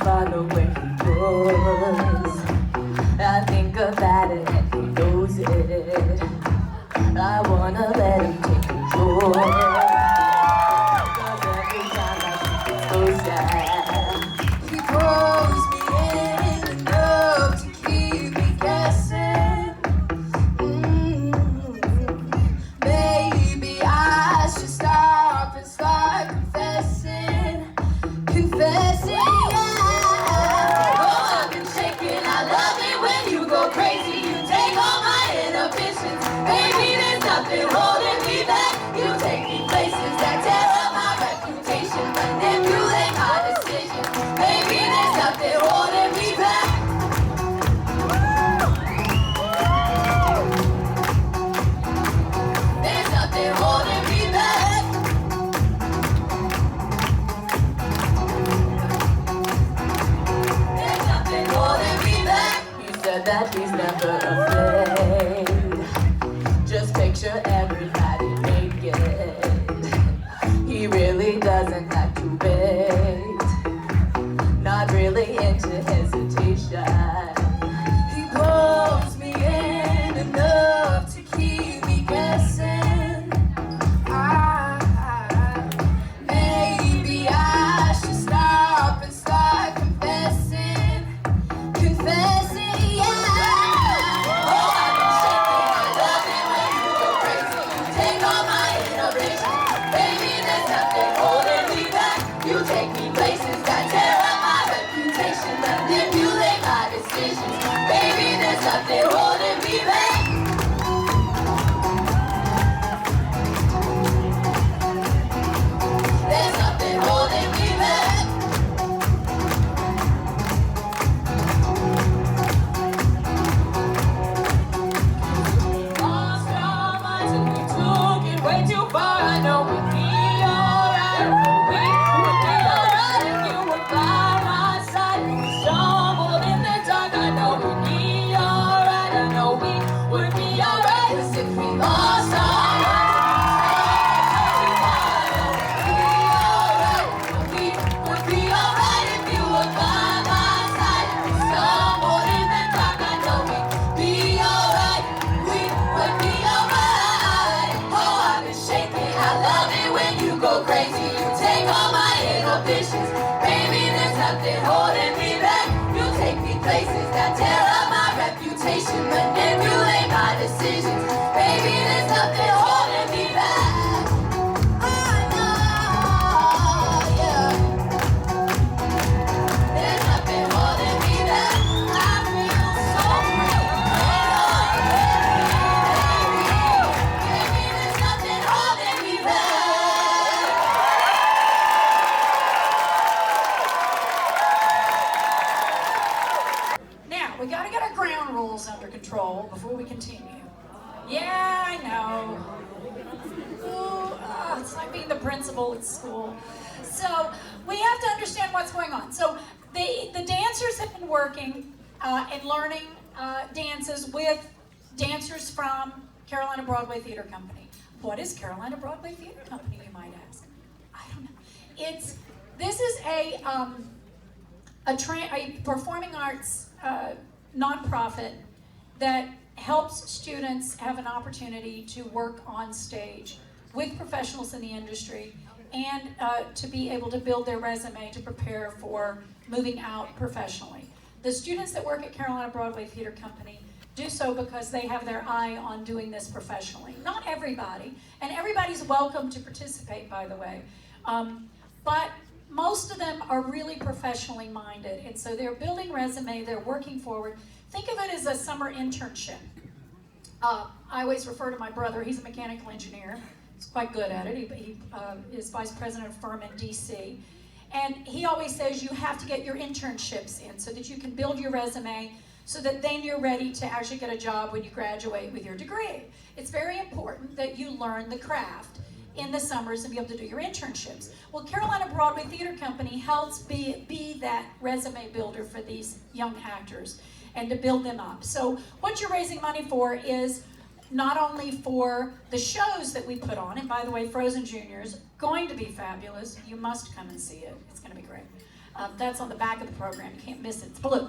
follow where he goes. I think about it and he knows it. I wanna let him take control. Cause every time I keep closer, he pulls me in enough to keep me guessing. Maybe I should stop and start confessing. Confessing, yeah. Oh, I've been shaking. I love it when you go crazy. You take all my inhibitions. Baby, there's nothing holding me back. You take me places that tear up my reputation, manipulate my decisions. Baby, there's nothing holding me back. There's nothing holding me back. There's nothing holding me back. He said that he's never afraid. Just picture everybody naked. He really doesn't like to wait. Not really into hesitation. He pulls me in enough to keep me guessing. Maybe I should stop and start confessing. Confessing, yeah. Oh, I've been shaking. I love it when you go crazy. You take all my inhibitions. Baby, there's nothing holding me back. You take me places that tear up my reputation, manipulate my decisions. Baby, there's nothing holding me back. There's nothing holding me back. Lost our minds and we took it way too far. I know we'd be alright. We would be alright if you were by my side. We stumbled in the dark. I know we'd be alright. I know we would be alright. 'Cause if we lost our minds and we would be alright if you were by my side. We stumbled in the dark. I know we'd be alright. We would be alright. Oh, I've been shaking. I love it when you go crazy. You take all my inhibitions. Baby, there's nothing holding me back. You take me places that tear up my reputation, manipulate my decisions. Baby, there's nothing holding me back. I know, yeah. There's nothing holding me back. I feel so free. Baby, there's nothing holding me back. Now, we got to get our ground rules under control before we continue. Yeah, I know. Ooh, it's like being the principal at school. So we have to understand what's going on. So the dancers have been working and learning dances with dancers from Carolina Broadway Theater Company. What is Carolina Broadway Theater Company, you might ask? I don't know. This is a performing arts nonprofit that helps students have an opportunity to work on stage with professionals in the industry and to be able to build their resume to prepare for moving out professionally. The students that work at Carolina Broadway Theater Company do so because they have their eye on doing this professionally. Not everybody, and everybody's welcome to participate, by the way, but most of them are really professionally minded, and so they're building resume, they're working forward. Think of it as a summer internship. I always refer to my brother, he's a mechanical engineer. He's quite good at it. He is vice president of a firm in DC. And he always says you have to get your internships in so that you can build your resume so that then you're ready to actually get a job when you graduate with your degree. It's very important that you learn the craft in the summers and be able to do your internships. Well, Carolina Broadway Theater Company helps be that resume builder for these young actors and to build them up. So what you're raising money for is not only for the shows that we put on, and by the way, Frozen Junior is going to be fabulous. You must come and see it. It's going to be great. That's on the back of the program. You can't miss it. It's blue.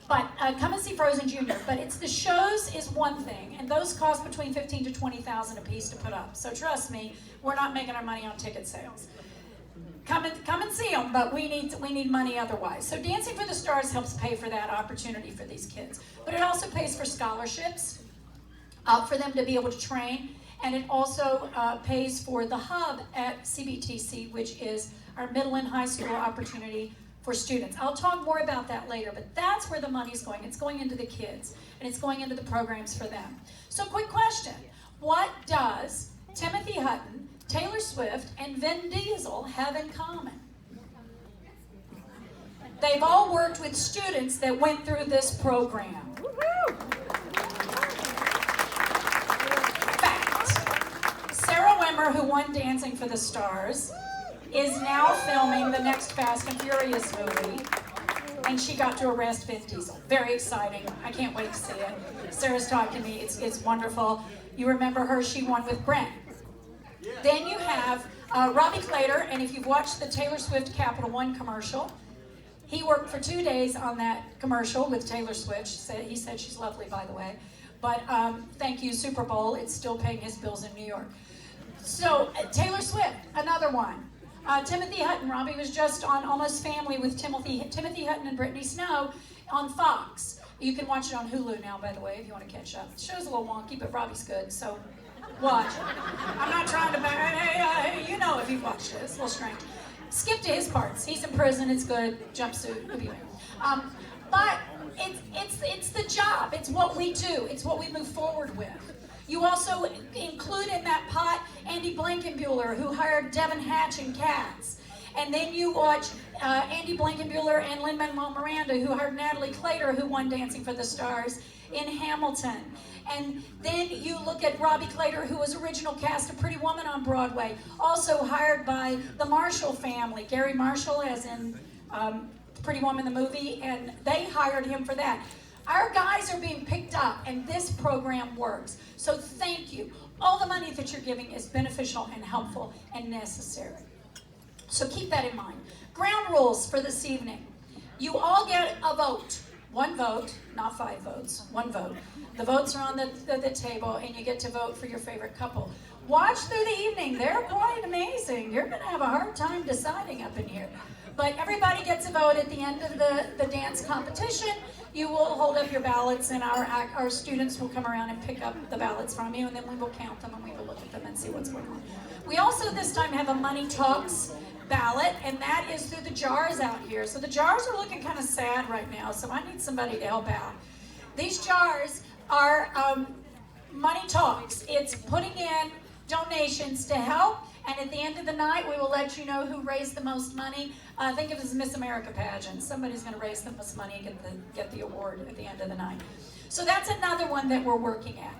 But come and see Frozen Junior. But it's the shows is one thing, and those cost between $15,000 to $20,000 a piece to put up. So trust me, we're not making our money on ticket sales. Come and see them, but we need money otherwise. So Dancing for the Stars helps pay for that opportunity for these kids. But it also pays for scholarships for them to be able to train, and it also pays for the hub at CBTC, which is our middle and high school opportunity for students. I'll talk more about that later, but that's where the money's going. It's going into the kids, and it's going into the programs for them. So quick question, what does Timothy Hutton, Taylor Swift, and Vin Diesel have in common? They've all worked with students that went through this program. Fact, Sarah Wimmer, who won Dancing for the Stars, is now filming the next Fast and Furious movie, and she got to arrest Vin Diesel. Very exciting. I can't wait to see it. Sarah's talking to me. It's wonderful. You remember her? She won with Brent. Then you have Robbie Claytor, and if you've watched the Taylor Swift Capital One commercial, he worked for 2 days on that commercial with Taylor Swift. He said she's lovely, by the way. But thank you, Super Bowl. It's still paying his bills in New York. So Taylor Swift, another one. Timothy Hutton. Robbie was just on Almost Family with Timothy Hutton and Brittany Snow on Fox. You can watch it on Hulu now, by the way, if you want to catch up. The show's a little wonky, but Robbie's good, so watch. I'm not trying to, hey, you know if you've watched it. It's a little strange. Skip to his parts. He's in prison. It's good. Jumpsuit. It'll be right. But it's the job. It's what we do. It's what we move forward with. You also include in that pot Andy Blankenbuehler, who hired Devin Hatch and Cats. And then you watch Andy Blankenbuehler and Lin-Manuel Miranda, who hired Natalie Claytor, who won Dancing for the Stars in Hamilton. And then you look at Robbie Claytor, who was original cast of Pretty Woman on Broadway, also hired by the Marshall family, Gary Marshall, as in Pretty Woman the movie, and they hired him for that. Our guys are being picked up, and this program works. So thank you. All the money that you're giving is beneficial and helpful and necessary. So keep that in mind. Ground rules for this evening. You all get a vote. One vote, not 5 votes, one vote. The votes are on the table, and you get to vote for your favorite couple. Watch through the evening. They're quite amazing. You're going to have a hard time deciding up in here. But everybody gets a vote at the end of the dance competition. You will hold up your ballots, and our students will come around and pick up the ballots from you, and then we will count them, and we will look at them and see what's going on. We also this time have a Money Talks ballot, and that is through the jars out here. So the jars are looking kind of sad right now, so I need somebody to help out. These jars are Money Talks. It's putting in donations to help, and at the end of the night, we will let you know who raised the most money. Think of it as Miss America pageant. Somebody's going to raise the most money and get the award at the end of the night. So that's another one that we're working at.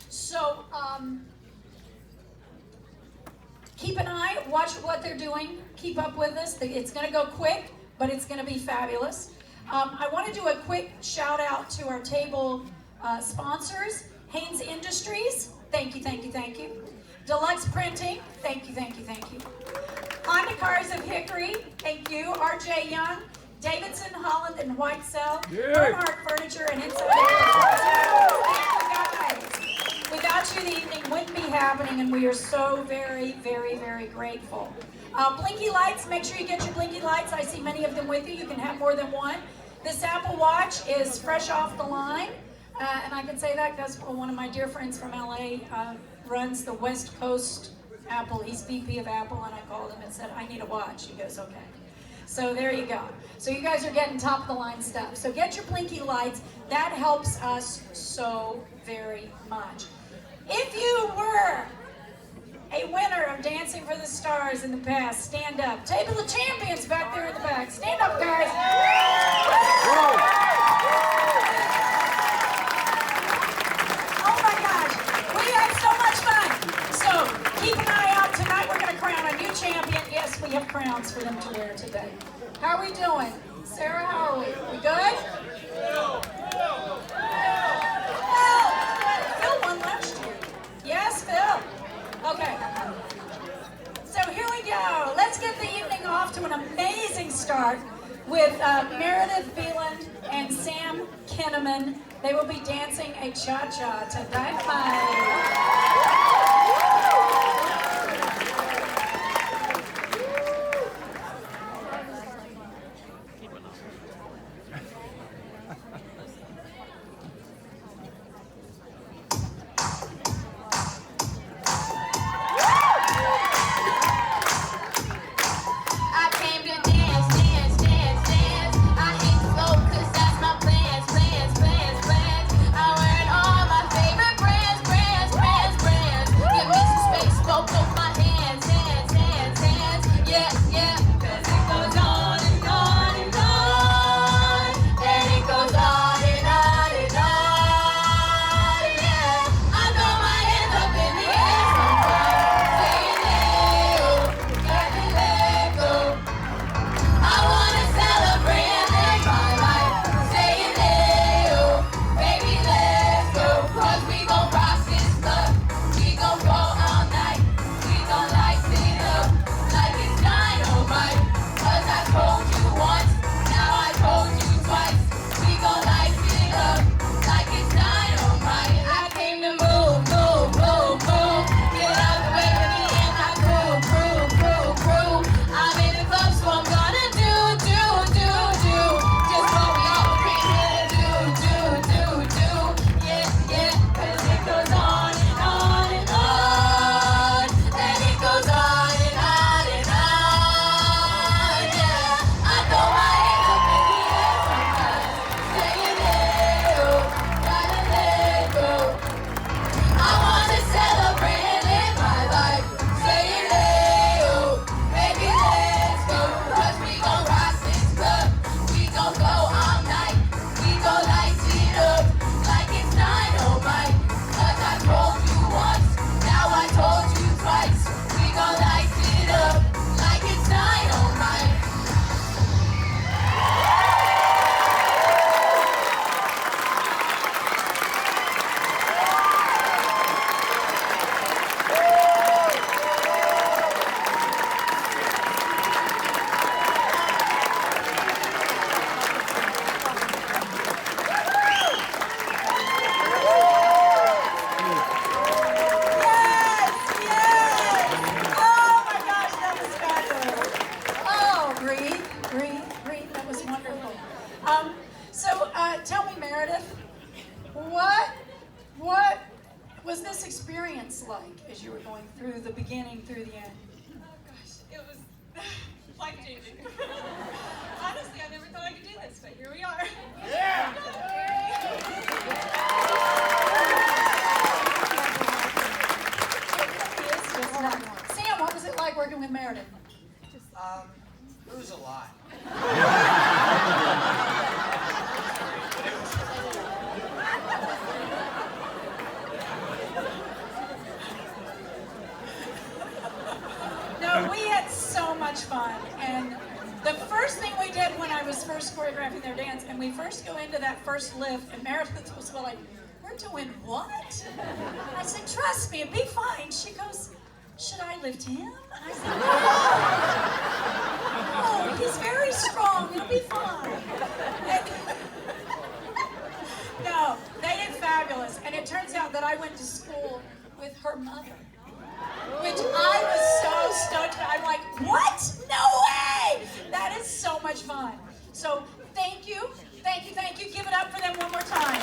So keep an eye, watch what they're doing, keep up with us. It's going to go quick, but it's going to be fabulous. I want to do a quick shout out to our table sponsors. Haynes Industries, thank you, thank you, thank you. Deluxe Printing, thank you, thank you, thank you. Honda Cars of Hickory, thank you. RJ Young, Davidson, Holland, and White Cell, Bernhardt Furniture, and Inside. Thank you guys. Without you, the evening wouldn't be happening, and we are so very, very, very grateful. Blinky lights, make sure you get your blinky lights. I see many of them with you. You can have more than one. This Apple Watch is fresh off the line, and I can say that because one of my dear friends from LA runs the West Coast Apple. He's VP of Apple, and I called him and said, I need a watch. He goes, okay. So there you go. So you guys are getting top of the line stuff. So get your blinky lights. That helps us so very much. If you were a winner of Dancing for the Stars in the past, stand up. Table of Champions back there in the back. Stand up, guys. Oh my gosh, we had so much fun. So keep an eye out. Tonight we're going to crown a new champion. Yes, we have crowns for them to wear today. How are we doing? Sarah, how are we? We good? Phil won last year. Yes, Phil. Okay. So here we go. Let's get the evening off to an amazing start with Meredith Beeland and Sam Kinnaman. They will be dancing a cha-cha to Dynamite. I came to dance, dance, dance, dance. I hate to go 'cause that's my plans, plans, plans, plans. I wearing all my favorite brands, brands, brands, brands. Give me some space, both of my hands, hands, hands, hands. Yeah, yeah. 'Cause it goes on and on and on. And it goes on and on and on. Yeah. I throw my hands up in the air sometimes, saying, hey, oh, gotta let go. I wanna celebrate and live my life, saying, hey, oh, baby, let's go. 'Cause we gon' rock this club, we gon' go all night, we gon' light it up like it's dynamite. 'Cause I told you once, now I told you twice, we gon' light it up like it's dynamite. I came to move, move, move, move, get out the way of me and my crew, crew, crew, crew. I'm in the club, so I'm gonna do just what we all came here to do. Yeah, yeah, 'cause it goes on and on and on, and it goes on and on and on. Yeah, I throw my hands up in the air sometimes, saying, hey, oh, gotta let go. I wanna celebrate and live my life, saying, hey, oh, baby, let's go. 'Cause we gon' rock this club, we gon' go all night, we gon' light it up like it's dynamite. 'Cause I told you once, now I told you twice, we gon' light it up like it's dynamite. Oh my gosh, that was fabulous. Oh, breathe, breathe, breathe. That was wonderful. Tell me, Meredith, what was this experience like as you were going through the beginning through the end? Oh gosh, it was life-changing. Honestly, I never thought I could do this, but here we are. Sam, what was it like working with Meredith? It was a lot. No, we had so much fun, and the first thing we did when I was first choreographing their dance, and we first go into that first lift, and Meredith was like, "We're doing what?" I said, "Trust me, it'll be fine." She goes, "Should I lift him?" And I said, "No, he's very strong, it'll be fine." And no, they did fabulous, and it turns out that I went to school with her mother, which I was so stoked about. I'm like, what? No way! That is so much fun. So thank you, thank you, thank you. Give it up for them one more time.